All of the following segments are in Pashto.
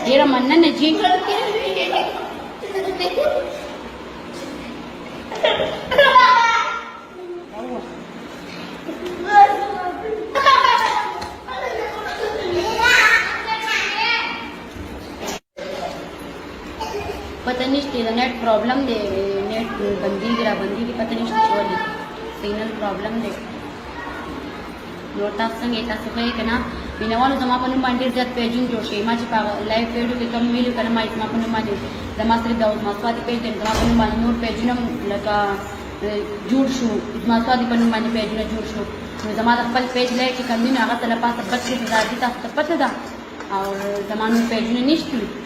ډیره مننه جی. पता नشته د नेट प्रॉब्लم دی नेट بندي را بندي پتا نشته چې ولې سیګنل प्रॉब्लم دی نو تاسو څنګه تاسو کوی کنه مینوالو زما په نوم باندې زیات پیجونه جوړ شي ما چې په لایو ویډیو کې کوم ویلو کنه ما زما په نوم باندې زما سره دا ما سوادي پیج دی زما په نوم باندې نور پیجونه لکه جوړ شو زما سوادي په نوم باندې پیجونه جوړ شو نو زما د خپل پیج لای چې کوم نه هغه تل پاسه 32000 دي تاسو ته پته ده او زما نور پیجونه نشته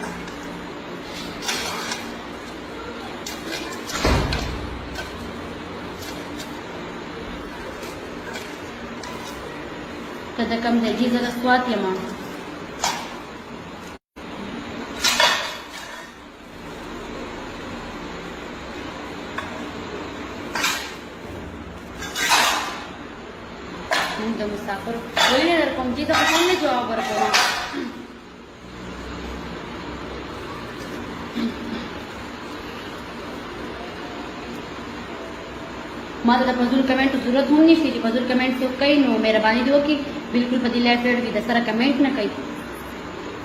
ته کم دی جی زه د سوات یم مونږ د مسافر ولې نه در کوم جی ته خو نه جواب ورکوم ما ته د فضول کمنټ ضرورت هم نشته چې فضول کمنټ څوک کوي نو مهرباني دی وکړي بالکل په دې لایف کې د سره کمنټ نه کوي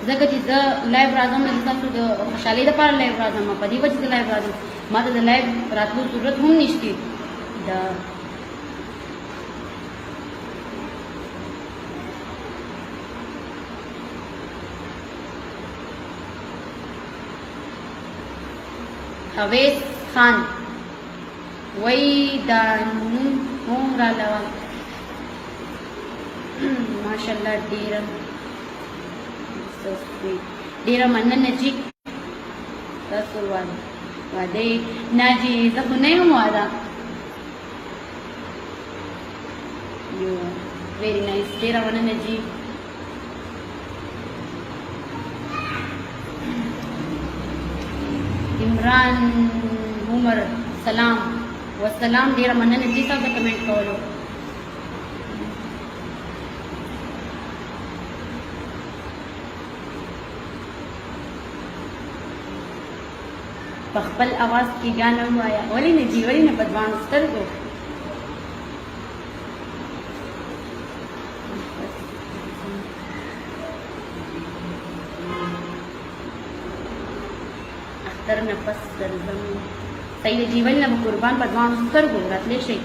ځکه چې زه لایف راځم نو تاسو د خوشحالۍ لپاره لایف راځم په دې وجه زه لایف راځم ما ته د لایف راتلو ضرورت هم نشته د حویس خان وای دا نوم هم را لوا ماشاءالله ډیره مننه جی تاسو واده نه جی زه خو نه یم واده یو ویری نایس ډیره مننه جی عمران عمر سلام والسلام ډیره مننه جی تاسو کمنټ کولو په خپل اواز کې غانا وایا ولې نه جی ولې نه بدوان سترګو اختر نفس درځم صحیح جیون نه قربان بدوان سترګو راتلې شي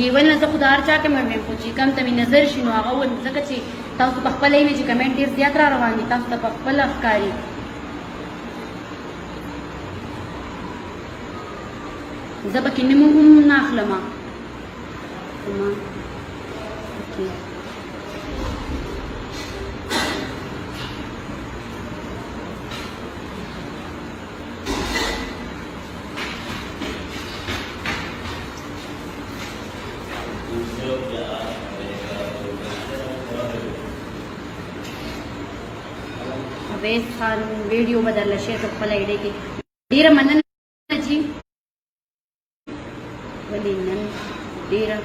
जीवन نه زه خو د هر چا کې مې خو چې کم ته مې نظر شي نو هغه ول ځکه چې تاسو په خپله یې چې کمنټ ډېر زیات را روان دي تاسو ته په خپله ښکاري زه پکې نوم هم نه اخلم ویس خان ویډیو بدل شي په خپل ایډي کې ډیره مننه جی ولې نن ډیره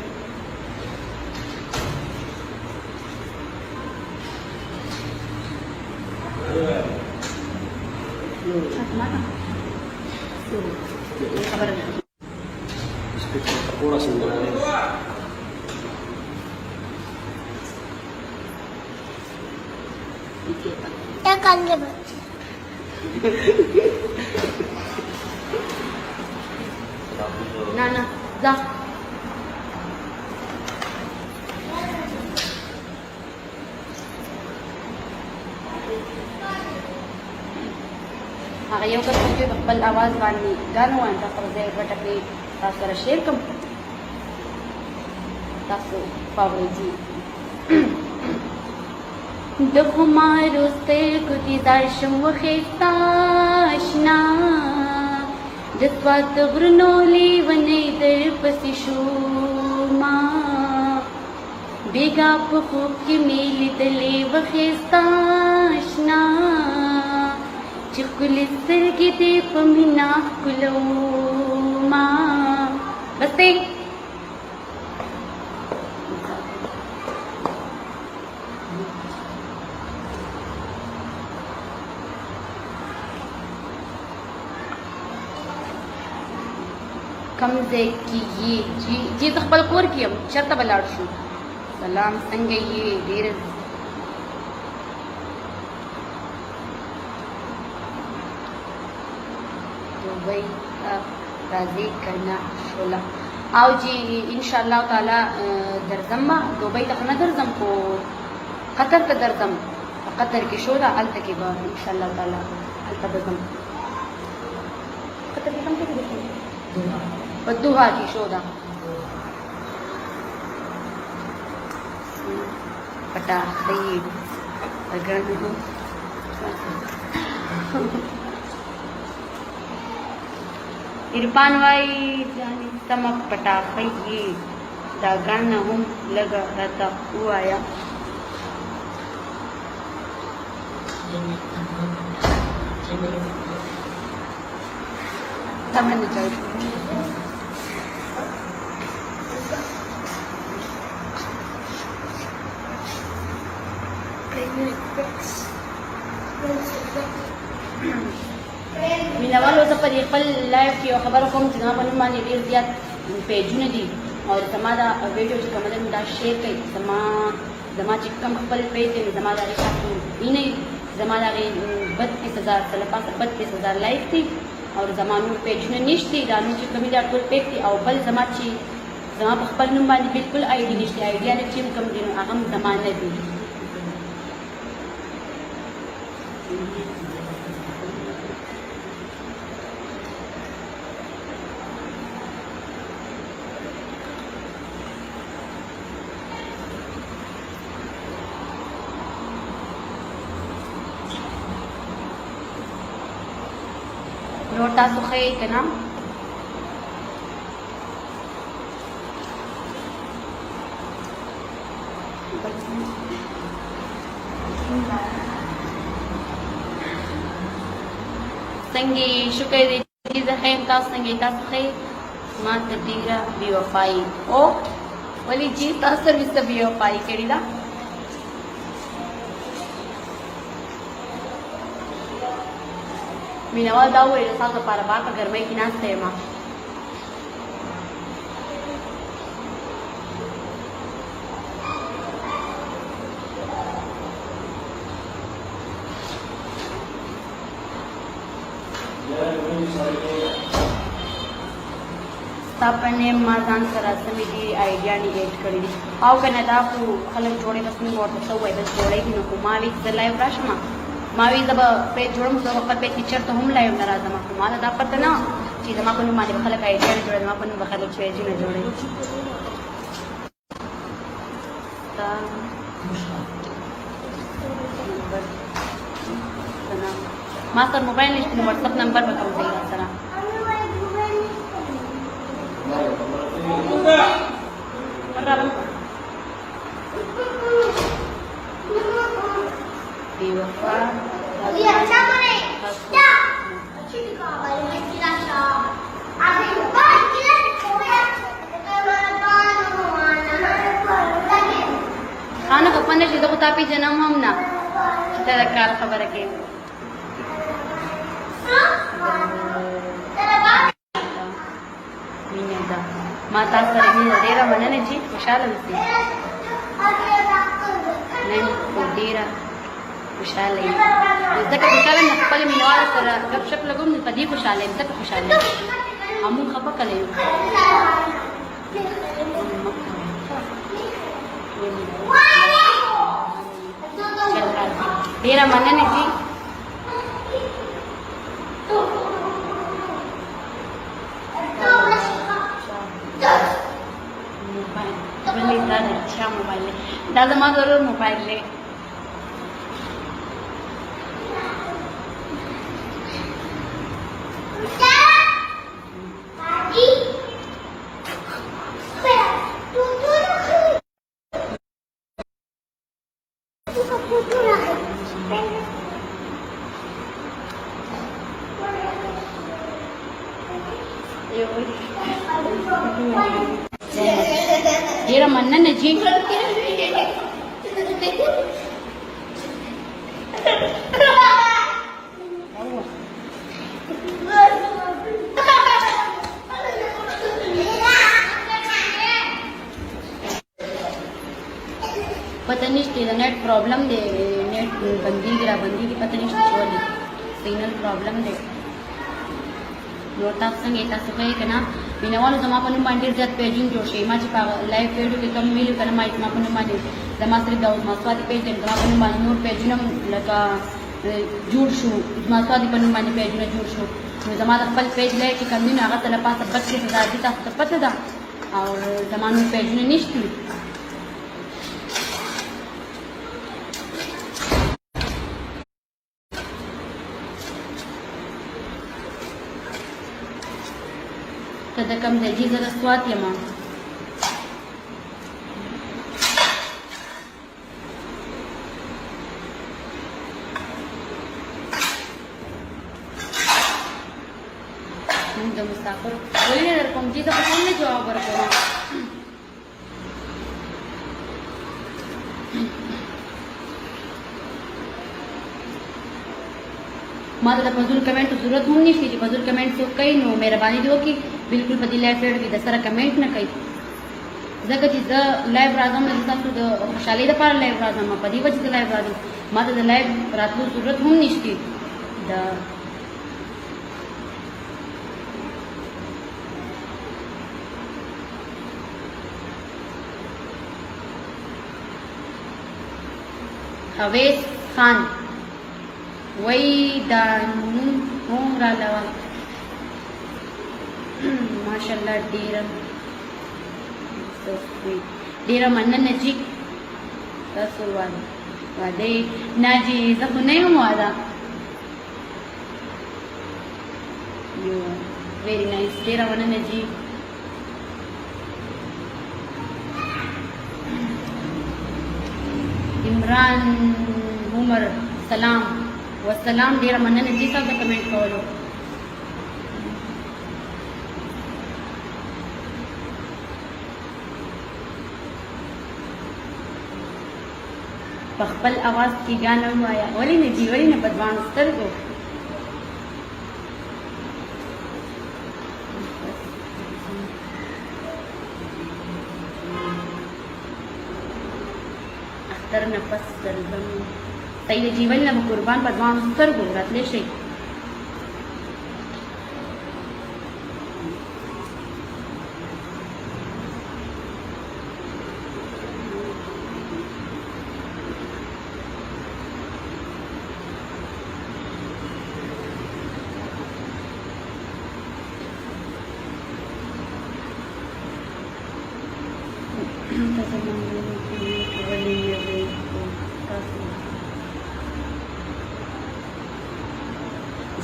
خبر थोड़ा सा क्या कर ना ना जा هغه یو کس چې خپل आवाज باندې غانو وان تاسو زه ورټکې تاسو سره شیر کوم تاسو پاوړی د خمارو سترګو دیدار شم وخېستاشنا د سوات د غرونو لیونی در پسې شوما بیګا په خوب کې مې لیدلې وخېستاشنا چې ښکلې سترګې دې په مینه ښکلوما بس دی کم ځای کې یې چې زه خپل کور کې یم چېرته به لاړ شو سلام څنګه یې ډېر دوبۍ راځي که نه شوله او جی انشاءالله تعالی درځم به دوبۍ ته خو نه درځم خو قطر ته درځم په قطر کې شو ده هلته کې به انشاءالله تعالی هلته به ځم قطر کې کوم ځای کې ده په دوحه کې شو ده پټاخې ګڼو عرفان وای ځانې سمک پټاخې دا ګڼه هم لږه راته ووایه تمن چل مینوالو زه په خپل لایف کې یو خبره کوم چې زما په نوم باندې ډېر زیات پیجونه دي او زما دا ویډیو چې کومه ده دا شیر کوي زما چې کوم خپل پیج دی زما دا تاسو وینئ زما دا 32,000 تر پاسه 32,000 لایک دي او زما نور پیجونه نشته دا نو چې کومې دا ټول پیک دي او بل زما چې زما په خپل نوم باندې بالکل آی ډي نشته آیډیا نه چې کوم دي نو هغه هم زما نه دي نور تاسو ښه یې که نه څنګه شکر دی چې زه ښه یم تاسو څنګه یې تاسو ښه یې ما ته ډېره بې وفایي او ولې جي تاسو سره مې څه بې وفایي کړې ده مینوال دا وویل ستاسو لپاره بار په ګرمۍ کې ناسته یم ستا په نیم ما ځان سره سمې ډېرې آیډیاانې ایډ کړي دي او که نه دا خو خلک جوړوي بس موږ ورته څه ووایي بس جوړوي نو خو ما وي زه لایو راشم ما وی زه به پیج جوړم زه به خپل پیج کې چېرته هم لایو نه راځم خو ما ته دا پته نه چې زما په نوم باندې به خلک آیډیاانې جوړوي زما په نوم به خلک پیجونه جوړوي ما سره موبایل نشته نو وټساپ نمبر به کوم ځای راسره خانه په پنده چې زه خو تا پېژنم هم نه چې ته د کار خبره کوې مینه ده ما تاسو سره مینه ډېره مننه چې خوشحاله اوسئ نن خو ډېره خوشحاله یم ځکه خوشحاله یم خپل مینهوالو سره ګپ شپ لګوم نو په دې خوشحاله یم ځکه خوشحاله یم همون خفه کلی یم ډېره مننه چې دا زما ضرور موبایل دی ډېره مننه جي. पता नहीं नेट प्रॉब्लम दे, नेट बंदी गिरा बंदी की पता नहीं चली सिग्नल प्रॉब्लम दे. نو تاسو څنګه تاسو کوي کنه مینوالو زما په نوم باندې زیات پیجونه جوړ شي. ما چې په لایو فیډو کې کوم ویلو کنه ما زما په نوم باندې زما سره دا ما سوادي پیج دی زما په نوم باندې نور پیجونه لکه جوړ شو. زما سوادي په نوم باندې پیجونه جوړ شو. نو زما د خپل پیج لای چې کوم دین هغه ته له پاسه 32000 دي تاسو ته پته ده او زما نور پیجونه نشته. ته د کوم ځای ځې؟ زه د سوات یم. موږ د مسافر ولې نه در کوم چې ته په څنګه جواب ورکوم. ما ته د فضول کمنټ ضرورت هم نشته چې فضول کمنټ څوک کوي. نو مهرباني دې وکړي بالکل په دې لایو فیډ کې د سره کمنټ نه کوي ځکه چې زه لایو راځم نو تاسو د خوشحالۍ لپاره لایو راځم. په دې وجه زه لایو راځم. ما ته د لایو راتلو ضرورت هم نشته. د حویس خان وای دا نوم هم را لوه ماشاءالله ډیره مننه جی. تاسو واده نه جی زه خو نه یم واده. ویری نایس ډیره مننه جی. عمران عمر سلام والسلام ډیره مننه جی تاسو کمنټ کولو. په خپل اواز کې ګانه وایا ولې نه جی ولې نه بدوان سترګو. اختر نفس درځم صحیح جی ولې نه قربان بدوان سترګو راتلی شي.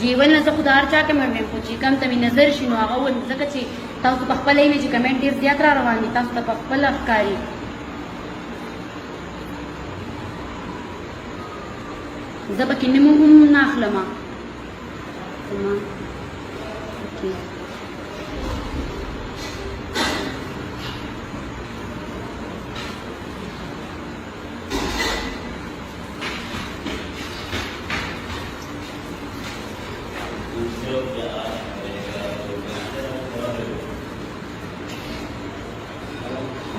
जीवन نه زه خو د هر چا کې مې ویم خو چې کوم ته مې نظر شي نو هغه ووایم ځکه چې تاسو په خپله وینئ چې کمنټ ډېر زیات را روان دي تاسو ته په خپله ښکاري. زه پکې نوم هم نه اخلم.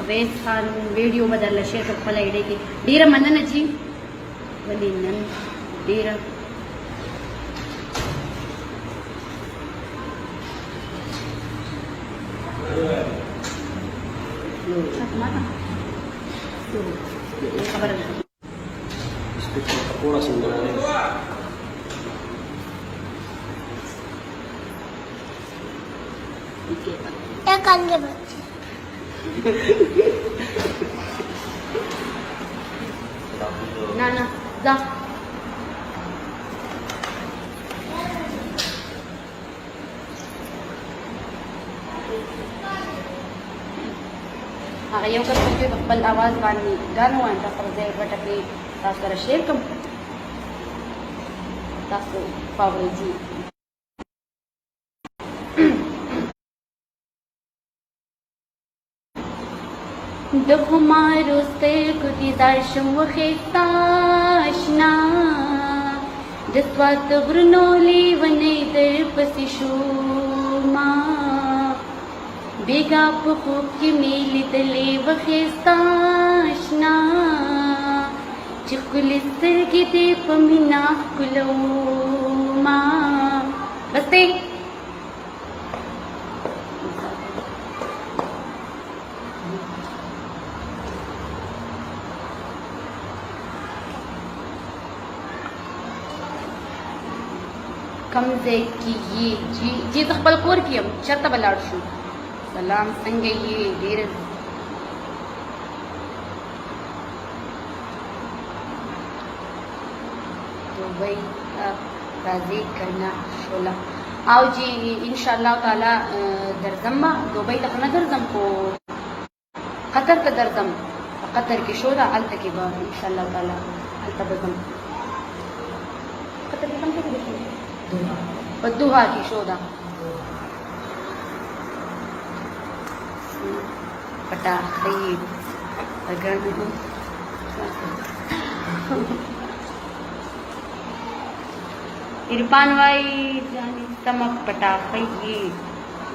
अवैस खान वीडियो बदल शेयर को फल आइडे की ढेर मनन जी वली नन ढेर खबर थोड़ा सुंदर क्या करने बच्चे ना ना जा هغه یو کس چې خپل आवाज باندې غانو وایي تاسو زه ورټکې تاسو سره شیر کوم تاسو فاورې د خمارو سترګو دیدار شم وخېستاشنا د سوات غرونو لیونی در پسې شوما بیګا په خوب کې مې لیدلې وخېستاشنا چې ښکلې سترګې دې په مینه ښکلوما بس دی کم ځای کې یې جی زه خپل کور کې یم چېرته به لاړ شو سلام څنګه یې ډېر دوبۍ راځي کنه شوله او جی ان شاء الله تعالی درځم ما دوبۍ ته خو نه درځم خو قطر ته درځم قطر کې شو ده هلته کې به ان شاء الله تعالی هلته به ځم قطر کې کوم ځای کې شو په دوحه کې شو ده پټاخې وګڼو عرفان وای ځانې سمک پټاخې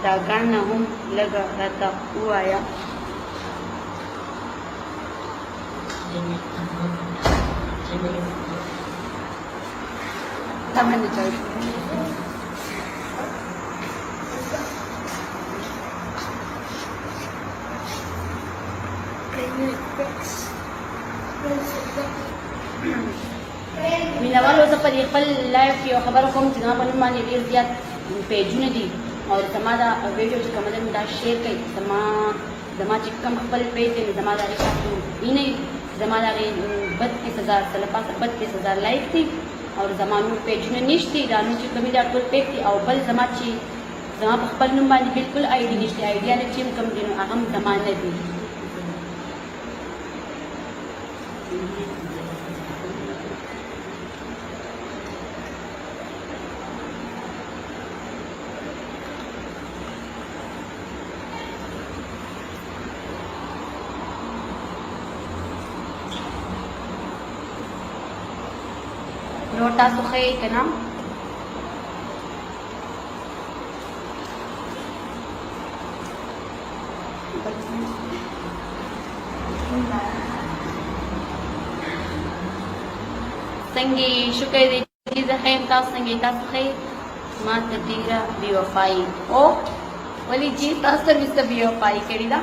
دا ګڼه هم لږه راته ووایه también de chai مینوالو زه په خپل لایف کې یو خبره کوم چې زما په نوم باندې ډېر زیات پیجونه دي او زما دا ویډیو چې کوم ده مې دا شیر کړئ زما چې کوم خپل پیج دی زما دا حساب نه زما دا 32,000 تر پاسه 32,000 لایک دي او زما نور پیجونه نشته دا نو چې کومې دا ټول پیک دي او بل زما چې زما په خپل نوم باندې بالکل آی ډي نشته آیډیا نه چې کوم دي نو هغه هم زما نه دي نو تاسو ښه یې که نه څنګه شکر دی چې زه ښه یم تاسو څنګه یې تاسو ښه یې ما ته ډېره بې وفایي او ولې جي تاسو سره مې څه بې وفایي کړې ده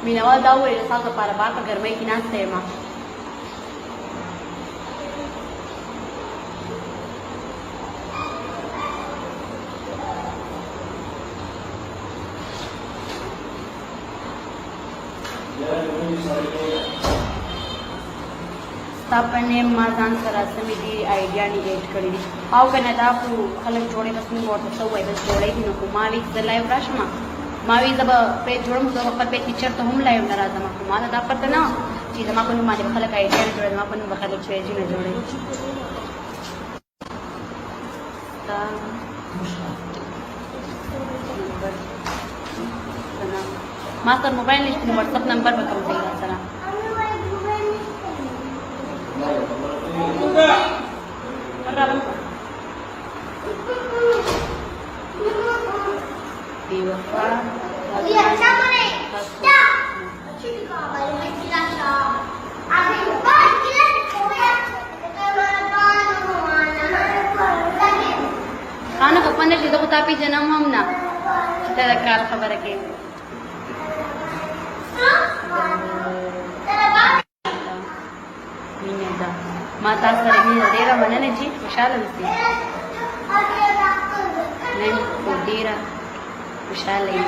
مینوال دا وویل ستاسو لپاره بار په ګرمۍ کې ناسته یم ستا په نیم ما ځان سره سمې ډېرې آیډیاانې ایډ کړي دي او که نه دا خو خلک جوړوي بس موږ ورته څه ووایي بس جوړوي دي نو خو ما وی زه لایو راشم ما وی زه به پیج جوړم زه به خپل پیج کې چېرته هم لایو نه راځم خو ما ته دا پته نه چې زما په نوم باندې به خلک آیډیاانې جوړوي زما په نوم به خلک پیجونه جوړوي ما سره موبایل نشته نو وټساپ نمبر به کوم ځای را سره خانه خو پنده چې زه خو تا پېژنم هم نه چې ته د کار خبره کوې مینه ده ما تاسو سره مینه ډېره مننه چې خوشحاله اوسئ نن خو ډېره خوشحاله یم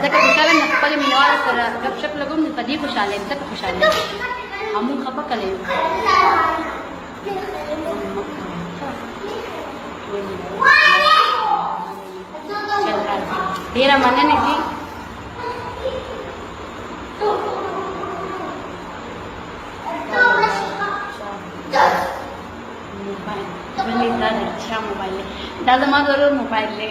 ځکه خوشحاله یم خپلې مینهوالو سره ګپ شپ لګوم نو په دې خوشحاله یم ځکه خوشحاله یم همون خفه کړی یم ډېره مننه چې دا زما ضرور موبایل دی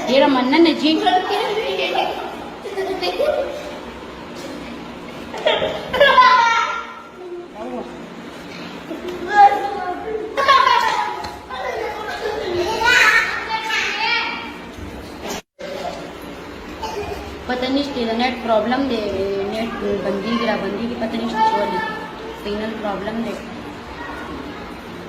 ډېره مننه جي. पता नشته د नेट प्रॉब्लम دی नेट بنديږي را بنديږي پته نشته چې ولې سیګنل پرابلم دی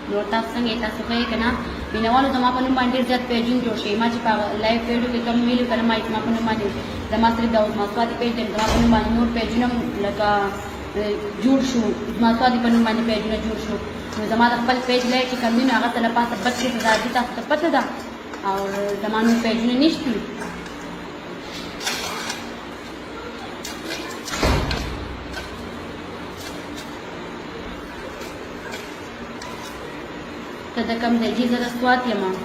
نو تاسو څنګه تاسو خو یې کنه مینوالو زما په نوم باندې زیات پیجونه جوړ شي ما چې په لایو ویډیو کې کوم ویلو کړم ما په نوم باندې زما سره د ماسوادي پیج دی زما په نوم باندې نور پیجونه لکه جوړ شو زما سوادي په نوم باندې پیجونه جوړ شو نو زما د خپل پیج لای چې کوم نه هغه تل پاسه 32000 دي تاسو ته پته ده او زما نور پیجونه نشته ته کم دی جی زه سوات یم مونږ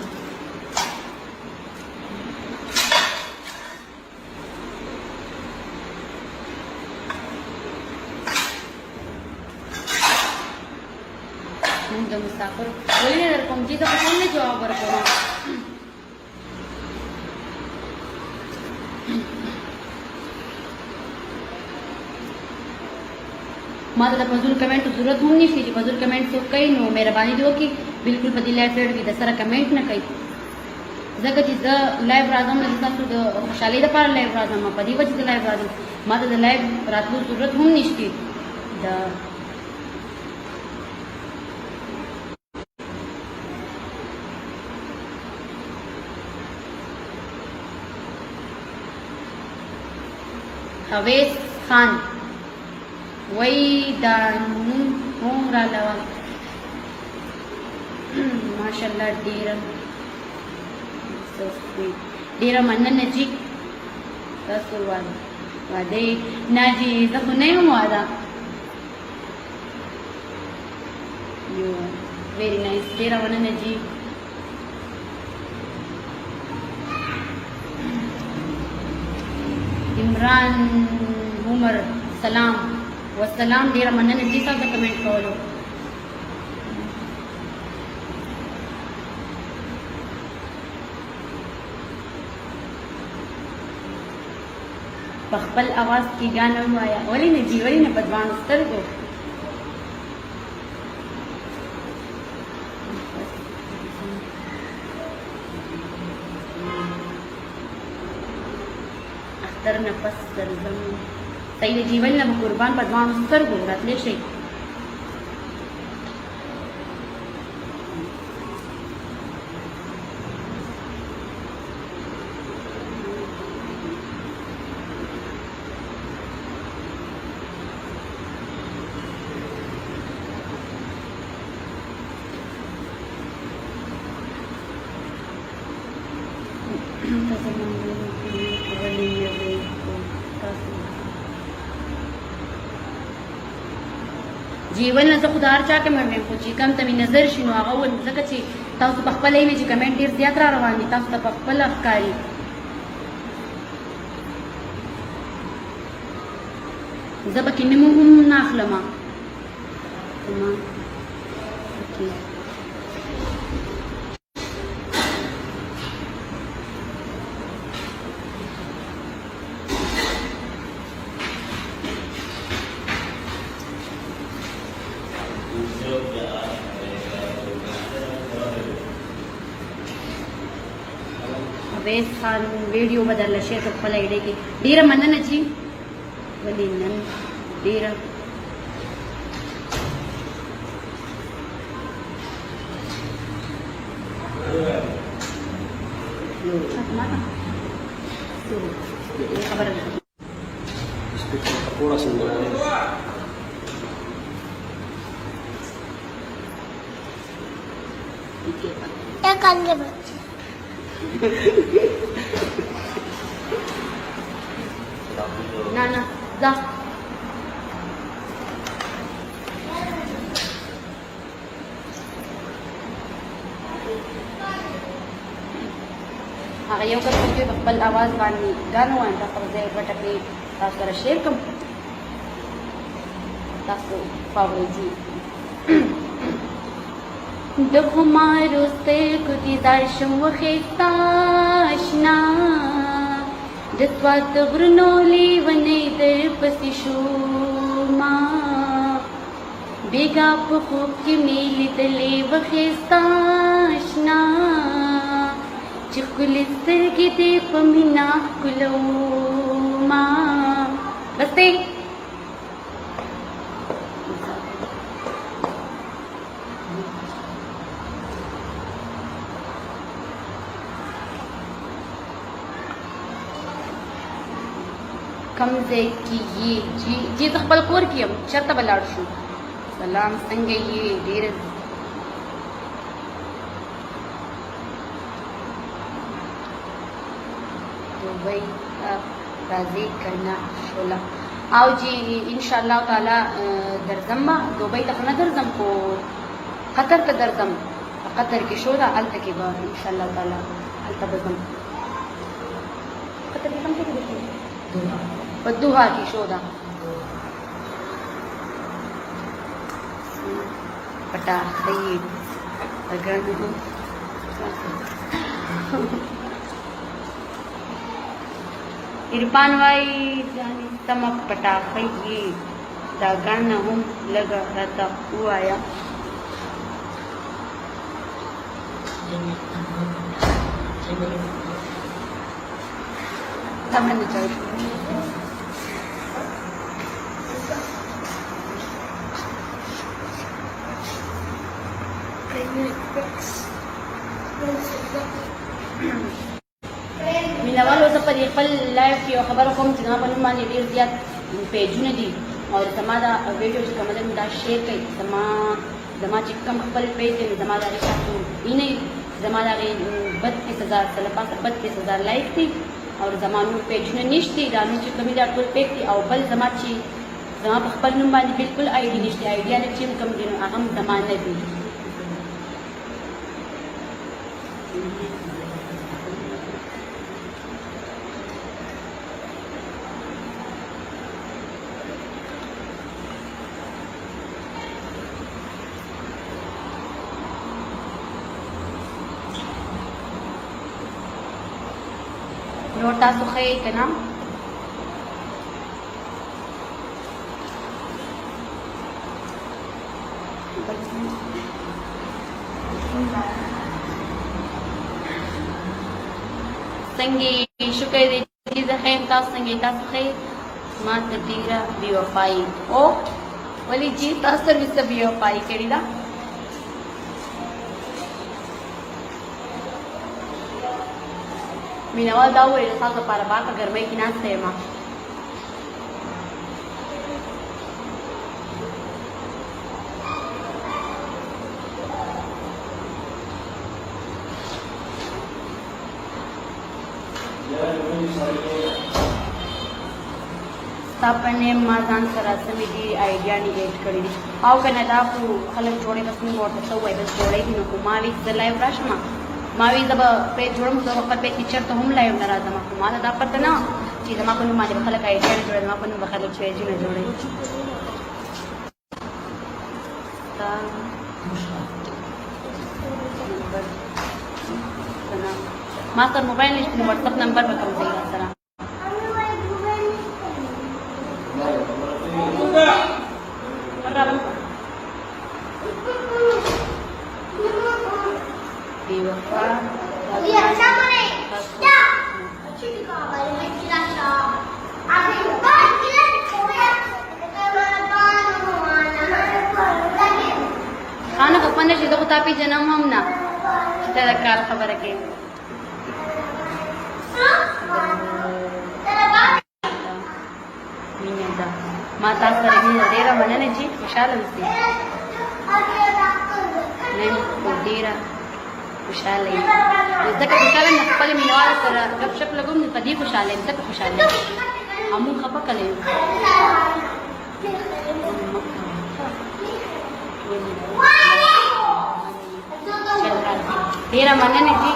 د مسافر ولې نه درکوم جی زه خو نه جواب ورکوم ما ته د فضول کمنټ ضرورت هم نشته چې فضول کمنټ څوک کوي نو مهرباني دی وکړي بالکل په دې لایو ویډیو کې د سره کمنټ نه کوي ځکه چې زه لایو راځم نو تاسو د خوشحالۍ لپاره لایو راځم په دې وجه د لایو راځم ما ته د لایو راتلو ضرورت هم نشته د حویس خان وای دا نوم هم را لول ماشاءالله ډیره مننه جی تاسو واده نه جی زه خو نه یم واده یو ویری نایس ډیره مننه جی عمران عمر سلام والسلام ډیره مننه جی تاسو کمنټ کولو په خپل اواز کې غاڼه وایا ولې نه جی ولې نه بدوان سترګو اختر نفس درځم صحیح جیول نه قربان بدوان سترګو راتلې شي जीवन نه زه خو د هر چا کمنټ ویم خو چې کم ته مې نظر شي نو هغه ووایم ځکه چې تاسو په خپله یې چې کمنټ ډېر زیات را روان دي تاسو ته په خپله ښکاري زه پکې نوم هم نه اخلم ویس خان ویډیو بدل شي په خپل ایډي کې ډیره مننه جی ولې نن ډیره خبر थोड़ा सा क्या कर रहे बच्चे ना ना जा هغه یو کس چې په خپل आवाज باندې غانو وان تاسو زه ورته کې تاسو سره شیر کوم تاسو فاوريزي د خمارو سترګو دیدار شم وښایسته اشنا د سوات د غرونو لیونی درپسې شوما بیګا په خوب کې مې لیدلې وښایسته اشنا چې ښکلې سترګې دې په مینه ښکلوما بس دی کم ځای کې یې جی زه خپل کور کې یم چېرته به لاړ شو سلام څنګه یې ډېر دوبۍ راځي که نه شوله او جی انشاءالله تعالی درځم به دوبۍ ته خو نه درځم خو قطر ته درځم قطر کې شو ده هلته کې به انشاءالله تعالی هلته به ځم قطر کې کوم ځای کې ده په دوحه کې شو ده پټاخې ګڼو عرفان وای ځانې سمه پټاخې دا ګڼه هم لږه راته ووایه تمام جوړ مینوالو زه په دې خپل لایف کې یو خبره کوم چې زما په نوم باندې ډېر زیات پیجونه دي او زما دا ویډیو چې کومه ده دا شیر کوي زما چې کوم خپل پیج دی زما دا تاسو وینئ زما دا 32,000 سره پاسه 32,000 لایک دي او زما نور پیجونه نشته دا نو چې کومې دا ټول پیک دي او بل زما چې زما په خپل نوم باندې بالکل آی ډي نشته آیډیا نه چې کوم دي نو هغه هم زما نه دي نو تاسو ښه یې که نه څنګه شکر دی چې زه ښه یم تاسو څنګه تاسو ښه یې ما ته ډېره بې وفایي او ولې جي تاسو سره مې څه بې وفایي کړې ده مینوال دا وویل ستاسو لپاره بار په ګرمۍ کې ناسته یم ستا په نیم ما ځان سره سمې ډېرې آیډیاانې ایډ کړي دي او که نه دا خو خلک جوړې بس موږ ورته څه ووایي بس جوړی دي نو خو ما وی زه لایو راشم ما وی زه به پیج جوړم زه خپل پیج کې چېرته هم لایو نه راځم خو ما ته دا پته نه چې زما په نوم باندې به خلک آیډیاانې جوړوي زما په نوم به خلک پیجونه جوړوي ما سره موبایل نشته نو وټساپ نمبر به کوم ځای سره خانه په پنده چې دغه تاپی جنم هم نه ته د کار خبره کوي مینه ده ما تاسو سره مینه ډېره مننه چې خوشحاله اوسئ نن ډېره خوشحاله یم ځکه خوشحاله یم د خپلو مینهوالو سره ګپ شپ لګوم نو په دې خوشحاله یم ځکه خوشحاله یم او موږ خفه کلی یو ډېره مننه چې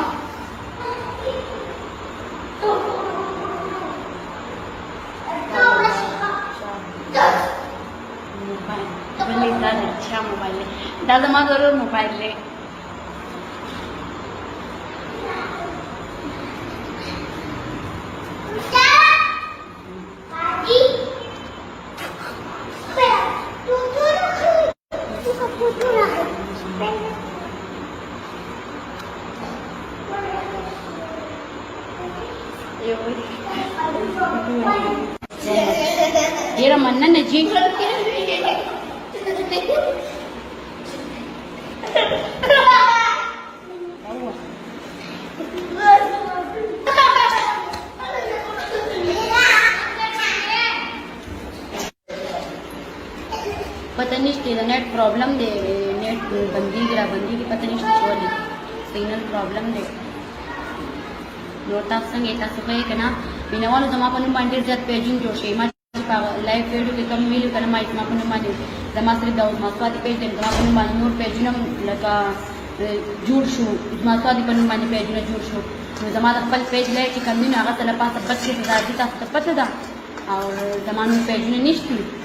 دا زما ضرور موبایل دی ډېره مننه جي. पता नहीं नेट प्रॉब्लम दे, नेट बंदी गिरा बंदी की पता नहीं चली सिग्नल प्रॉब्लम दे. नور تاسو څنګه تاسو کوی کنه مینوالو زما په نوم باندې زیات پیجین جوړ شي. ما په لایو ویډیو کې کوم ویلو کنه ما په نوم باندې زما سره د اوسماسوادي پیج د زما په نوم باندې نور پیجونه لکه جوړ شو. اوسماسوادي په نوم باندې پیجونه جوړ شو. نو زما د خپل پیج لای چې کوم نه هغه تل پاسه 25,000 تاسو ته پته ده او زما نور پیجونه نشته.